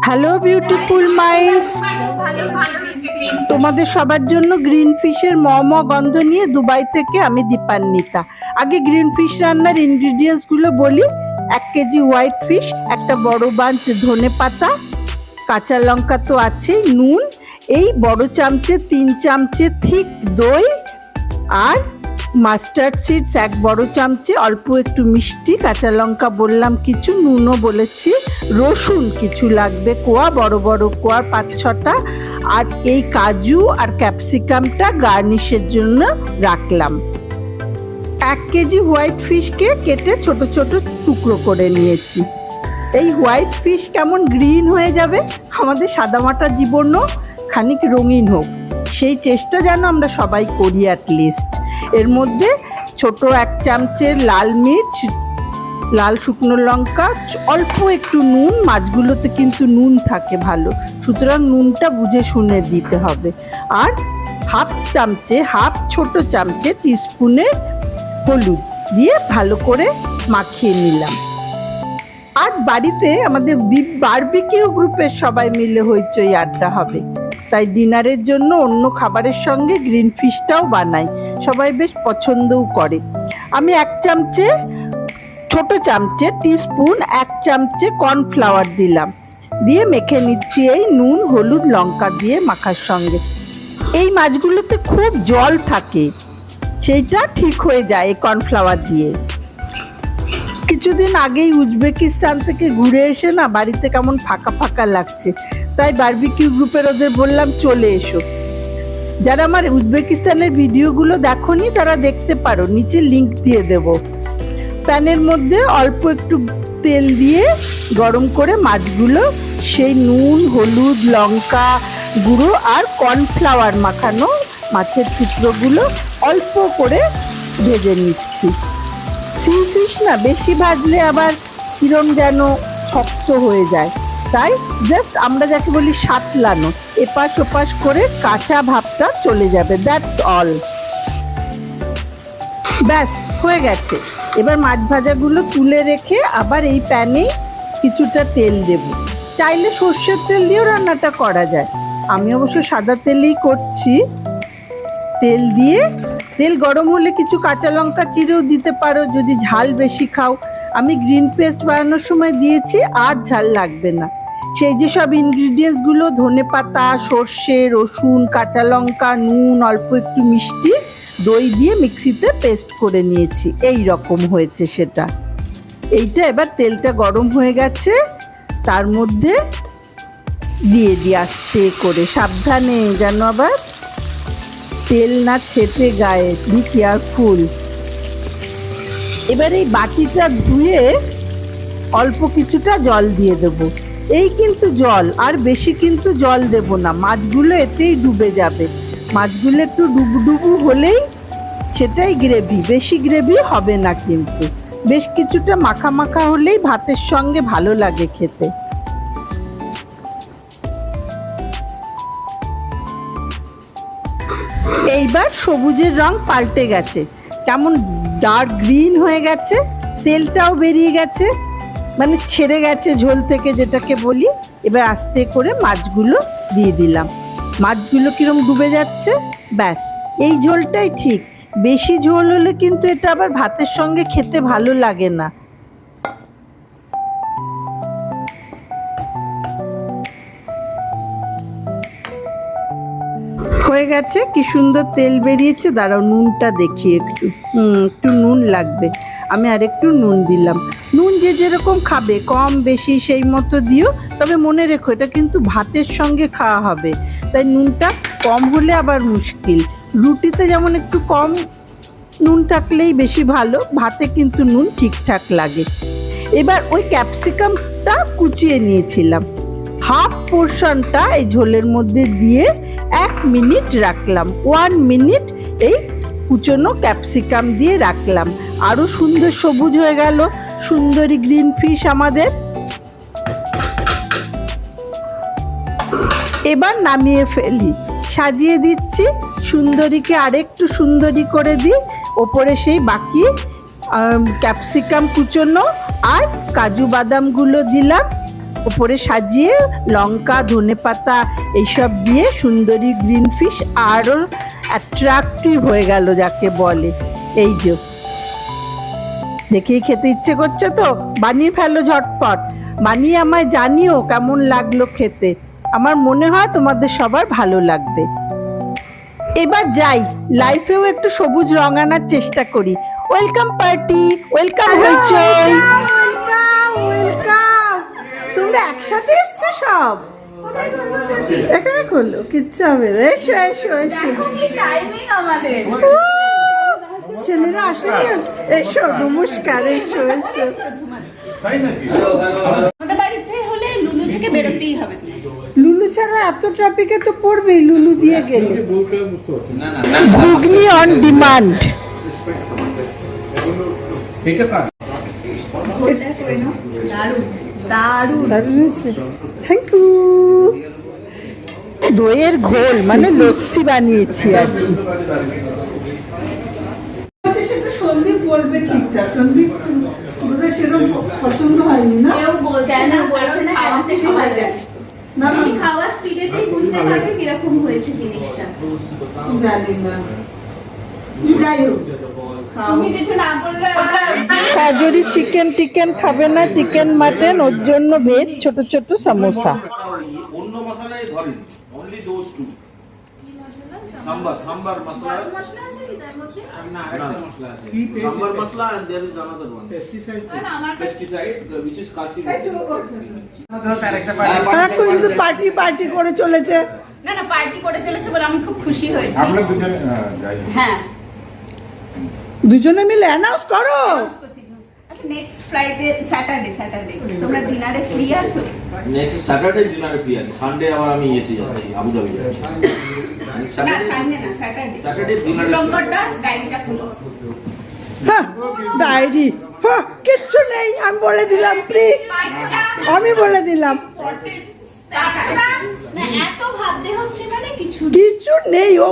Hello beautiful minds, তোমাদের সবার জন্য গ্রিন ফিশের গন্ধ নিয়ে দুবাই থেকে আমি দীপান্বিতা। আগে গ্রিন ফিশ রান্নার ইনগ্রিডিয়েন্টস গুলো বলি। 1 কেজি হোয়াইট ফিশ, একটা বড় বাঞ্চ ধনে পাতা, কাঁচা লঙ্কা তো আছেই, নুন, এই বড় চামচে 3 চামচে থিক দই, আর মাস্টার্ড সিডস 1 বড় চামচে, অল্প একটু মিষ্টি, কাঁচা লঙ্কা বললাম কিছু, নুনও বলেছি, রসুন কিছু লাগবে কোয়া, বড় বড় কোয়া 5-6টা, আর এই কাজু আর ক্যাপসিকামটা গার্নিশের জন্য রাখলাম। 1 কেজি হোয়াইট ফিশকে কেটে ছোট ছোট টুকরো করে নিয়েছি। এই হোয়াইট ফিশ কেমন গ্রিন হয়ে যাবে, আমাদের সাদামাটা জীবনও খানিক রঙিন হোক, সেই চেষ্টা যেন আমরা সবাই করি অ্যাটলিস্ট। এর মধ্যে ছোট 1 চামচে লাল মির্চ, লাল শুকনো লঙ্কা, অল্প একটু নুন, মাছগুলোতে কিন্তু নুন থাকে ভালো, সুতরাং নুনটা বুঝে শুনে দিতে হবে, আর হাফ ছোট চামচে টিস্পুনের হলুদ দিয়ে ভালো করে মাখিয়ে নিলাম। আজ বাড়িতে আমাদের বারবিকিউ গ্রুপের সবাই মিলে হইচই আড্ডা হবে, তাই ডিনারের জন্য অন্য খাবারের সঙ্গে গ্রিন ফিশটাও বানাই, সবাই বেশ পছন্দও করে। আমি 1 চামচে ছোট চামচে টিস্পুন 1 চামচে কর্নফ্লাওয়ার দিলাম, দিয়ে মেখে নিচ্ছি এই নুন হলুদ লঙ্কা দিয়ে মাখার সঙ্গে। এই মাছগুলোতে খুব জল থাকে, সেইটা ঠিক হয়ে যায় এই কর্নফ্লাওয়ার দিয়ে। কিছুদিন আগেই উজবেকিস্তান থেকে ঘুরে এসে না বাড়িতে কেমন ফাঁকা ফাঁকা লাগছে, তাই বারবিকিউ গ্রুপের ওদের বললাম চলে এসো। যারা আমার উজবেকিস্তানের ভিডিওগুলো দেখোনি তারা দেখতে পারো, নিচে লিংক দিয়ে দেব। প্যানের মধ্যে অল্প একটু তেল দিয়ে গরম করে মাছগুলো সেই নুন হলুদ লঙ্কা গুঁড়ো আর কর্নফ্লাওয়ার মাখানো মাছের টুকরোগুলো অল্প করে ভেজে নিচ্ছি। সি ফিশ না বেশি ভাজলে আবার কিরম যেন শক্ত হয়ে যায়, তাই জাস্ট আমরা যাকে বলি সাতলানো, এপাশ ওপাশ করে কাঁচা ভাবটা চলে যাবে, দ্যাটস অল। ব্যাস হয়ে গেছে। এবার মাছ ভাজাগুলো তুলে রেখে আবার এই প্যানে কিছুটা তেল দেব, চাইলে সর্ষের তেল দিয়েও রান্নাটা করা যায়, আমি অবশ্য সাদা তেলেই করছি। তেল দিয়ে তেল গরম হলে কিছু কাঁচা লঙ্কা চিরেও দিতে পারো যদি ঝাল বেশি খাও। আমি গ্রিন পেস্ট বানানোর সময় দিয়েছি, আর ঝাল লাগবে না। সেই যে সব ইনগ্রিডিয়েন্টসগুলো ধনে পাতা সর্ষে রসুন কাঁচা লঙ্কা নুন অল্প একটু মিষ্টি দই দিয়ে মিক্সিতে পেস্ট করে নিয়েছি, এই রকম হয়েছে সেটা। এইটা এবার তেলটা গরম হয়ে গেছে, তার মধ্যে দিয়ে দিই আস্তে করে, সাবধানে যেন আবার তেল না ছেটে গায়ে, বি কেয়ারফুল। এবার এই বাটিটা ধুয়ে অল্প কিছুটা জল দিয়ে দেব, এই কিন্তু জল, আর বেশি কিন্তু জল দেব না, মাছগুলো এতেই ডুবে যাবে। মাছগুলো একটু ডুবু হলেই সেটাই গ্রেভি, বেশি গ্রেভি হবে না, কিন্তু বেশ কিছুটা মাখা মাখা হলেই ভাতের সঙ্গে ভালো লাগে খেতে। এইবার সবুজের রং পাল্টে গেছে, কেমন ডার্ক গ্রিন হয়ে গেছে, তেলটাও বেরিয়ে গেছে, মানে ছেড়ে গেছে ঝোল থেকে যেটাকে বলি। এবার আস্তে করে মাছগুলো দিয়ে দিলাম, মাছগুলো কিরম ডুবে যাচ্ছে, ব্যাস এই ঝোলটাই ঠিক। বেশি ঝোল হলে কিন্তু এটা আবার ভাতের সঙ্গে খেতে ভালো লাগে না। হয়ে গেছে, কি সুন্দর তেল বেরিয়েছে। দাঁড়াও নুনটা দেখি একটু, একটু নুন লাগবে, আমি আর একটু নুন দিলাম। নুন যে যেরকম খাবে কম বেশি সেই মতো দিও, তবে মনে রেখো এটা কিন্তু ভাতের সঙ্গে খাওয়া হবে, তাই নুনটা কম হলে আবার মুশকিল। রুটিতে যেমন একটু কম নুন থাকলেই বেশি ভালো, ভাতে কিন্তু নুন ঠিকঠাক লাগে। এবার ওই ক্যাপসিকামটা কুচিয়ে নিয়েছিলাম, হাফ পোর্শনটা এই ঝোলের মধ্যে দিয়ে 1 মিনিট রাখলাম, 1 মিনিট এই কুচনো ক্যাপসিকাম দিয়ে রাখলাম, আরো সুন্দর সবুজ হয়ে গেল সুন্দরী গ্রিন ফিশ আমাদের। এবার নামিয়ে ফেলি, সাজিয়ে দিচ্ছি, সুন্দরীকে আরেকটু সুন্দরী করে দিই, ওপরে সেই বাকি ক্যাপসিকাম কুচনো আর কাজু বাদামগুলো দিলাম, ওপরে সাজিয়ে লঙ্কা, ধনেপাতা এইসব দিয়ে সুন্দরী গ্রিন ফিশ আরও অ্যাট্রাকটিভ হয়ে গেল যাকে বলে। এই যে দেখেই খেতে ইচ্ছে করছে তো, বানিয়ে ফেলো ঝটপট, বানিয়ে আমায় জানিও কেমন লাগলো খেতে। আমার মনে হয় তোমাদের সবার ভালো লাগবে। এবার যাই, লাইফেও একটু সবুজ রং আনার চেষ্টা করি। ওয়েলকাম পার্টি, ওয়েলকাম হইচই, ওয়েলকাম। তোমরা একসাথে এসছো সব? এখানে করলো কিচ্ছু হবে না। এসো এসো এসো, ছেলেরা আসেনি? এসো, নমস্কার, এসো এসো। লুলু ছাড়া এত ট্রাফিকে তো পড়বেই, লুলু দিয়ে গেলে। Ghugni on demand. Thank you. দইয়ের ঘোল মানে লস্যি বানিয়েছি আর কি। সেটা সন্দীপ বলবে ঠিকঠাক, সন্দীপ সেরকম পছন্দ হয়নি না। কেউ বলছে না, বলছে না খাওয়াতে সময় গেছে। তুমি খাওয়া স্পিডেতেই বুঝতে পারবে কিরকম হয়েছে জিনিসটা। জানি না, যাই হোক। তুমি কিছু না বললে কাজরি চিকেন টিকেন খাবে না, চিকেন মাটন, ওর জন্য ভেজ ছোট ছোট সমোসা। অন্য মশলায় ধরেন, only those two. Sambar masala. মশলা আছে কি তার মধ্যে? না, একটা মশলা আছে। Sambar masala and there is another one. Pesticide, which is calcium. এখন শুধু পার্টি পার্টি করে চলেছে। না না, পার্টি করে চলেছে বলে আমি খুব খুশি হয়েছি। আমরা দুজন যাই। হ্যাঁ, দুজনে মিলে অ্যানাউন্স করো। আচ্ছা, নেক্সট ফ্রাইডে, স্যাটারডে তোমরা ডিনারে ফ্রি আছো? Next Saturday dinner free আছে। Sunday আবার আমি ইয়েতে যাচ্ছি, আবু ধাবি যাচ্ছি। না, সানডে না, স্যাটারডে। Saturday dinner লঙ্কাটা ডায়েরিটা খুলো। হ্যাঁ, ডায়েরি কিচ্ছু নেই, আমি বলে দিলাম প্লিজ, আমি বলে দিলাম না, এত ভাবতে হচ্ছে মানে কিছু কিছু নেই। ও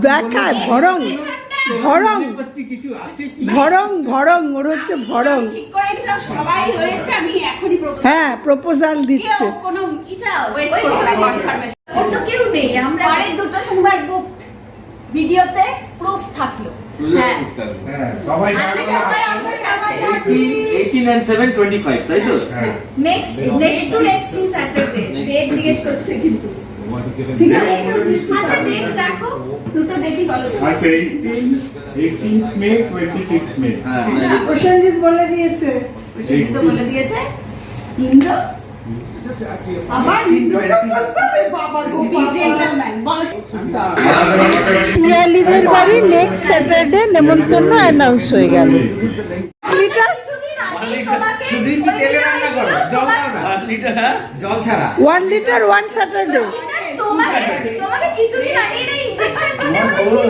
দেখায় ভরং ভরং ভরং ভরং, ওর হচ্ছে ভরং। ঠিক করে দিলাম, সবাই রয়েছে, আমি এখনই হ্যাঁ, প্রপোজাল দিচ্ছে। কেউ কোনো ওয়েট করবে কনফার্মেশন। অন্য কেউ নেই, আমরা পরের দুটো সোমবার বুক ভিডিওতে প্রুফ থাকলো। হ্যাঁ হ্যাঁ, সবাই আমাদের সবাই অবশ্যই আছে। 18 and 7 25 তাই তো? নেক্সট টু স্যাটারডে ডেট জিজ্ঞেস করছে কিন্তু। ঠিক আছে, আচ্ছা, ডেট দেখো, দুটো ডেটই বলো তো। আচ্ছা, 18th মে 25th মে। হ্যাঁ, প্রসেনজিৎ বলে দিয়েছে। সেটি তো বলে দিয়েছে ইন্দ্র। আমার ইন্দ্রটা বলতে হবে, বাবা গো বি জেন্টলম্যান বলো। পিয়ালিদের বাড়ি নেক্সট স্যাটারডে নেমন্তন্ন অ্যানাউন্স হয়ে গেল। লিটার কিছুদিন আগেই তোমাকে শুধুই কি তেলে রান্না করো? জল দাও না। 1 লিটার, হ্যাঁ, জল ছাড়া। 1 লিটার 1 স্যাটারডে। তোমাকে কিছুদিন আগেই না ইনজেকশন দিতে বলেছি।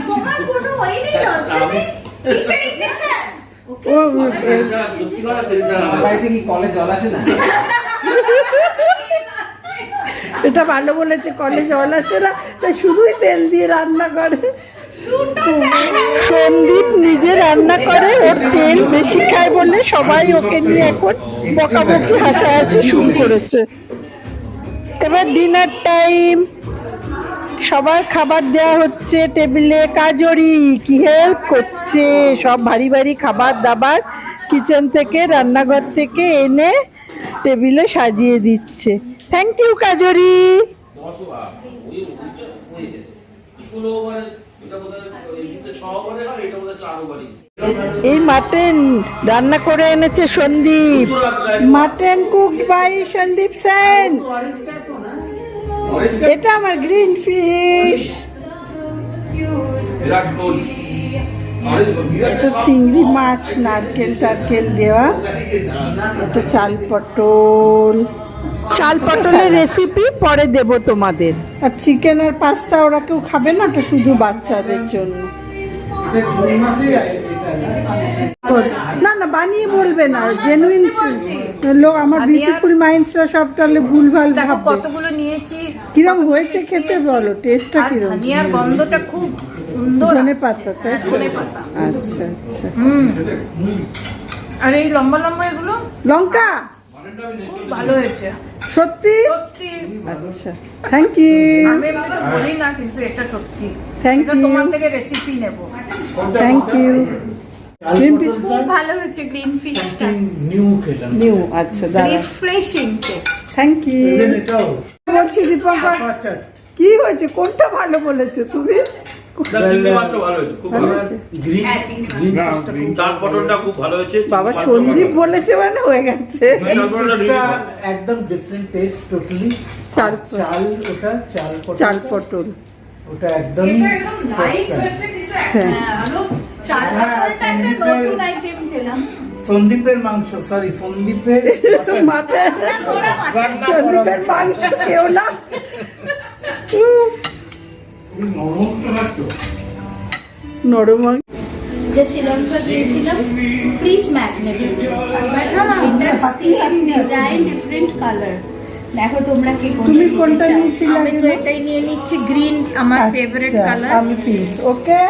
তোমার কোনো ওই নেই, লজ্জা নেই। কিসের ইনজেকশন? ও সত্যি কথা তেলচা বাড়িতে কি কলে জল আসে না? এটা ভালো বলেছে, কলেজ জল আসে না, তাই শুধুই তেল দিয়ে রান্না করে। সন্দীপ নিজে রান্না করে, ওর তেল বেশি খায় বলে সবাই ওকে নিয়ে এখন বকাবকি হাসাহাসি শুরু করেছে। এবার ডিনার টাইম, সবার খাবার দেওয়া হচ্ছে টেবিলে। কাজরি কি হেল্প করছে, সব ভারী ভারী খাবার দাবার কিচেন থেকে, রান্নাঘর থেকে এনে টেবিলে সাজিয়ে দিচ্ছে। Thank you Kajri. এই মাটন রান্না করে এনেছে Sandip, mutton cook by Sandip Sen. এটা আমার গ্রিন ফিশ, এটা চিংড়ি মাছ, নারকেল টারকেল দেওয়া, এটা চাল পটল। চাল পটলের রেসিপি পরে দেব তোমাদের। আর চিকেন আর পাস্তা ওরা কেউ খাবে না, ওটা শুধু বাচ্চাদের জন্য। না না, বানিয়ে বলবে না, জেনুইন লোক। আমার বিউটিফুল মাইন্ডসরা সব তাহলে ভুলভাল ভাববে। কতগুলো নিয়েছি, কিরম হয়েছে খেতে বলো, টেস্টটা কিরম? ধনিয়ার গন্ধটা খুব সুন্দর। ধনেপাতা, তাই তো? ধনেপাতা। আচ্ছা আচ্ছা। আর এই লম্বা লম্বা এগুলো লঙ্কা, ভালো হয়েছে সত্যি? সত্যি। আচ্ছা, থ্যাংক ইউ। আমি এমনিতে বলি না, কিন্তু এটা সত্যি। থ্যাংক এটা ইউ, তোমার থেকে রেসিপি নেব। Thank you. গ্রিন ফিশ খুব ভালো হয়েছে গ্রিন ফিশটা। নিউ খেলাম নিউ, আচ্ছা দাঁড়া, রিফ্রেশিং টেস্ট। Thank you. এটাও বলছি দীপঙ্কর, আচ্ছা কি হয়েছে, কোনটা ভালো বলেছো তুমি? চিংড়ি মাছটা ভালো হয়েছে, খুব ভালো হয়েছে। গ্রিন হ্যাঁ, চিংড়ি মাছ। গ্রিন না, ফিশটা green খুব চাল পটলটা খুব ভালো হয়েছে। বাবা মাছটা সন্দীপ ভালো। বলেছে মানে হয়ে গেছে। চাল পটলটা ফিশটা really একদম ডিফারেন্ট টেস্ট টোটালি। চাল চাল ওটা চাল পটল চাল পটল, ওটা একদম এটা একদম লাইট হয়েছে, কিন্তু হ্যাঁ। আরো চাল পটলটা একটা নতুন আইটেম খেলাম। সন্দীপের মাংস, সরি সন্দীপের মাটন, ওরা মাছ। সন্দীপের মাংস কেউ না। নরম তো লাগতো। নরম যে শ্রীলঙ্কা গিয়েছিলাম, ফ্রিজ ম্যাগনেটেড, এটা সেম ডিজাইন ডিফারেন্ট কালার। দেখো তোমরা কি তুমি কোনটা নিয়েছিলে? আমি তো এটাই নিয়ে নিচ্ছি, গ্রিন আমার ফেভারিট কালার। আমি pink. Okay,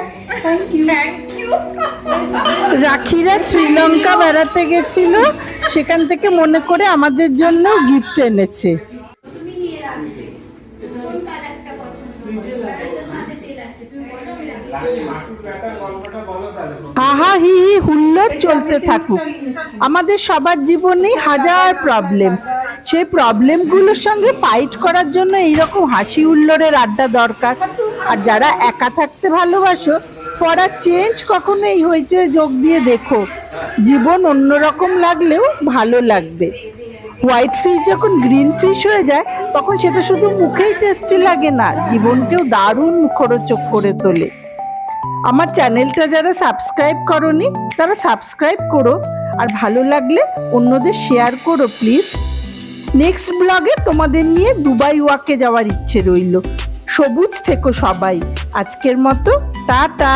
thank you. Thank you. রাখিরা শ্রীলঙ্কা বেড়াতে গেছিল, সেখান থেকে মনে করে আমাদের জন্য গিফট এনেছে। তুমি নিয়ে রাখবে কোন কালারটা পছন্দ করো, কালারটা হাতে তেল আছে, তুমি বলো আমি রাখবো। আহা হি হি হুল্লোড় চলতে থাকুক। আমাদের সবার জীবনেই হাজার প্রবলেমস, সেই প্রবলেমগুলোর সঙ্গে ফাইট করার জন্য এইরকম হাসি হুল্লোড়ের আড্ডা দরকার। আর যারা একা থাকতে ভালোবাসো, ফর আ চেঞ্জ কখনো এই হইচয়ে যোগ দিয়ে দেখো, জীবন অন্যরকম লাগলেও ভালো লাগবে। হোয়াইট ফিশ যখন গ্রিন ফিশ হয়ে যায়, তখন সেটা শুধু মুখেই টেস্টি লাগে না, জীবনকেও দারুণ মুখরোচক করে তোলে। আমার চ্যানেলটা যারা সাবস্ক্রাইব করোনি, তারা সাবস্ক্রাইব করো, আর ভালো লাগলে অন্যদের শেয়ার করো প্লিজ। নেক্সট ব্লগে তোমাদের নিয়ে দুবাই ওয়াকে যাওয়ার ইচ্ছে রইল। সবুজ থেকো সবাই। আজকের মতো টাটা।